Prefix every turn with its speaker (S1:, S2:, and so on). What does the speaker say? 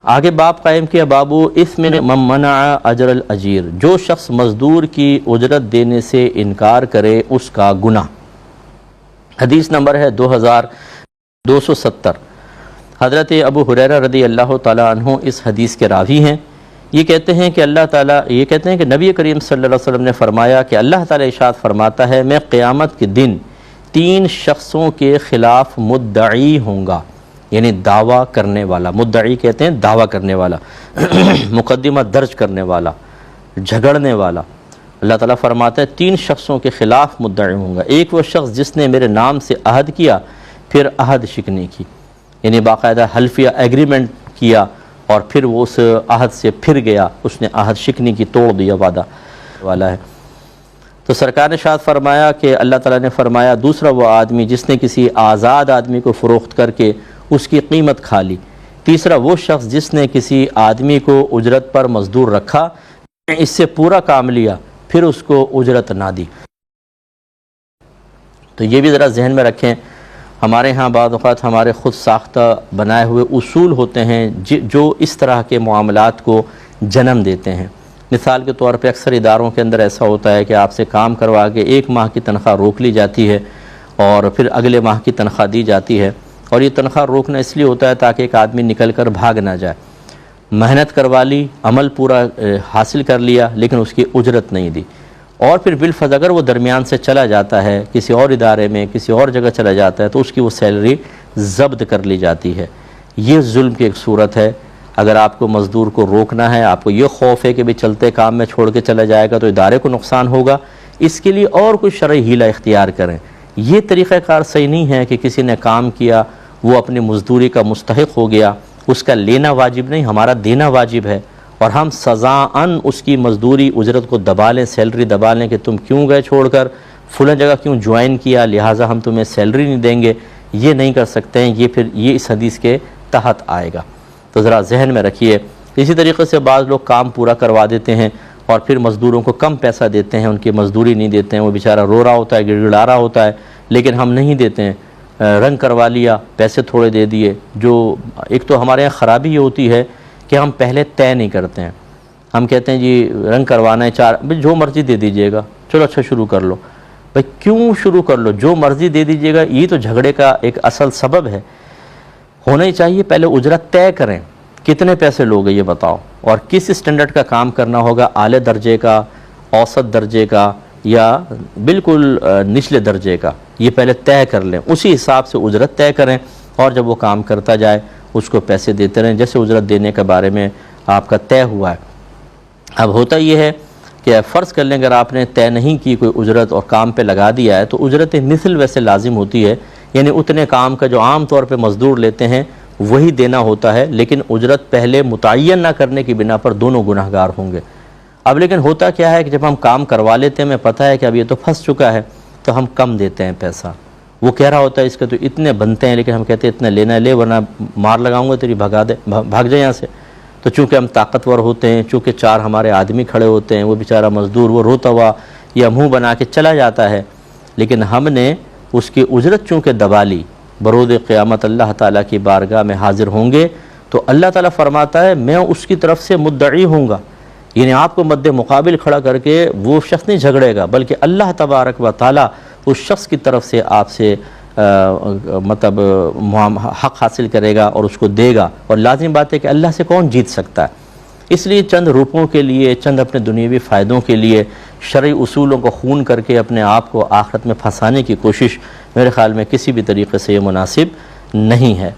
S1: آگے باب قائم کیا، بابو اسم من منع اجر الاجیر، جو شخص مزدور کی اجرت دینے سے انکار کرے اس کا گناہ۔ حدیث نمبر ہے 2270۔ حضرت ابو ہریرہ رضی اللہ تعالیٰ عنہ اس حدیث کے راوی ہیں۔ یہ کہتے ہیں کہ نبی کریم صلی اللہ علیہ وسلم نے فرمایا کہ اللہ تعالیٰ ارشاد فرماتا ہے، میں قیامت کے دن 3 شخصوں کے خلاف مدعی ہوں گا، یعنی دعویٰ کرنے والا، مدعی کہتے ہیں دعویٰ کرنے والا، مقدمہ درج کرنے والا، جھگڑنے والا۔ اللہ تعالیٰ فرماتا ہے 3 شخصوں کے خلاف مدعی ہوں گا۔ ایک وہ شخص جس نے میرے نام سے عہد کیا پھر عہد شکنی کی، یعنی باقاعدہ حلفیہ ایگریمنٹ کیا اور پھر وہ اس عہد سے پھر گیا، اس نے عہد شکنی کی، توڑ دیا، وعدہ والا ہے۔ تو سرکار نے ارشاد فرمایا کہ اللہ تعالیٰ نے فرمایا دوسرا وہ آدمی جس نے کسی آزاد آدمی کو فروخت کر کے اس کی قیمت کھا لی۔ تیسرا وہ شخص جس نے کسی آدمی کو اجرت پر مزدور رکھا، اس سے پورا کام لیا پھر اس کو اجرت نہ دی۔ تو یہ بھی ذرا ذہن میں رکھیں، ہمارے ہاں بعض اوقات ہمارے خود ساختہ بنائے ہوئے اصول ہوتے ہیں جو اس طرح کے معاملات کو جنم دیتے ہیں۔ مثال کے طور پہ اکثر اداروں کے اندر ایسا ہوتا ہے کہ آپ سے کام کروا کے 1 ماہ کی تنخواہ روک لی جاتی ہے اور پھر اگلے ماہ کی تنخواہ دی جاتی ہے، اور یہ تنخواہ روکنا اس لیے ہوتا ہے تاکہ ایک آدمی نکل کر بھاگ نہ جائے۔ محنت کروا لی، عمل پورا حاصل کر لیا لیکن اس کی اجرت نہیں دی، اور پھر بالفرض اگر وہ درمیان سے چلا جاتا ہے کسی اور ادارے میں، کسی اور جگہ چلا جاتا ہے تو اس کی وہ سیلری ضبط کر لی جاتی ہے۔ یہ ظلم کی ایک صورت ہے۔ اگر آپ کو مزدور کو روکنا ہے، آپ کو یہ خوف ہے کہ بھی چلتے کام میں چھوڑ کے چلا جائے گا تو ادارے کو نقصان ہوگا، اس کے لیے اور کوئی شرعی ہیلہ اختیار کریں۔ یہ طریقہ کار صحیح نہیں ہے کہ کسی نے کام کیا، وہ اپنی مزدوری کا مستحق ہو گیا، اس کا لینا واجب نہیں، ہمارا دینا واجب ہے، اور ہم سزاً اس کی مزدوری اجرت کو دبا لیں، سیلری دبا لیں کہ تم کیوں گئے چھوڑ کر، فلاں جگہ کیوں جوائن کیا لہٰذا ہم تمہیں سیلری نہیں دیں گے۔ یہ نہیں کر سکتے ہیں، یہ اس حدیث کے تحت آئے گا، تو ذرا ذہن میں رکھیے۔ اسی طریقے سے بعض لوگ کام پورا کروا دیتے ہیں اور پھر مزدوروں کو کم پیسہ دیتے ہیں، ان کی مزدوری نہیں دیتے ہیں، وہ بیچارہ رو رہا ہوتا ہے، گڑ گڑا رہا ہوتا ہے، لیکن ہم نہیں دیتے ہیں، رنگ کروا لیا، پیسے تھوڑے دے دیے۔ جو ایک تو ہمارے یہاں خرابی یہ ہوتی ہے کہ ہم پہلے طے نہیں کرتے ہیں، ہم کہتے ہیں جی رنگ کروانا ہے 4، جو مرضی دے دیجئے گا، چلو اچھا شروع کر لو۔ بھائی کیوں شروع کر لو؟ جو مرضی دے دیجئے گا، یہ تو جھگڑے کا ایک اصل سبب ہے۔ ہونا ہی چاہیے پہلے اجرت طے کریں، کتنے پیسے لوگے یہ بتاؤ، اور کس اسٹینڈرڈ کا کام کرنا ہوگا، اعلی درجے کا، اوسط درجے کا، یا بالکل نچلے درجے کا، یہ پہلے طے کر لیں، اسی حساب سے اجرت طے کریں، اور جب وہ کام کرتا جائے اس کو پیسے دیتے رہیں جیسے اجرت دینے کے بارے میں آپ کا طے ہوا ہے۔ اب ہوتا یہ ہے کہ فرض کر لیں اگر آپ نے طے نہیں کی کوئی اجرت اور کام پہ لگا دیا ہے تو اجرت مثل ویسے لازم ہوتی ہے، یعنی اتنے کام کا جو عام طور پہ مزدور لیتے ہیں وہی دینا ہوتا ہے، لیکن اجرت پہلے متعین نہ کرنے کی بنا پر دونوں گناہگار ہوں گے۔ اب لیکن ہوتا کیا ہے کہ جب ہم کام کروا لیتے ہیں، ہمیں پتہ ہے کہ اب یہ تو پھنس چکا ہے، تو ہم کم دیتے ہیں پیسہ۔ وہ کہہ رہا ہوتا ہے اس کے تو اتنے بنتے ہیں، لیکن ہم کہتے ہیں اتنا لینا ہے لے، ورنہ مار لگاؤں گا تیری، بھاگ جائے یہاں سے۔ تو چونکہ ہم طاقتور ہوتے ہیں، چونکہ 4 ہمارے آدمی کھڑے ہوتے ہیں، وہ بیچارہ مزدور وہ روتا ہوا یا منہ بنا کے چلا جاتا ہے، لیکن ہم نے اس کی اجرت چونکہ دبا لی، بروز قیامت اللہ تعالیٰ کی بارگاہ میں حاضر ہوں گے تو اللہ تعالیٰ فرماتا ہے میں اس کی طرف سے مدعی ہوں گا، یعنی آپ کو مد مقابل کھڑا کر کے وہ شخص نہیں جھگڑے گا، بلکہ اللہ تبارک و تعالیٰ اس شخص کی طرف سے آپ سے مطلب حق حاصل کرے گا اور اس کو دے گا، اور لازم بات ہے کہ اللہ سے کون جیت سکتا ہے۔ اس لیے چند روپوں کے لیے، چند اپنے دنیاوی فائدوں کے لیے شرعی اصولوں کو خون کر کے اپنے آپ کو آخرت میں پھنسانے کی کوشش میرے خیال میں کسی بھی طریقے سے یہ مناسب نہیں ہے۔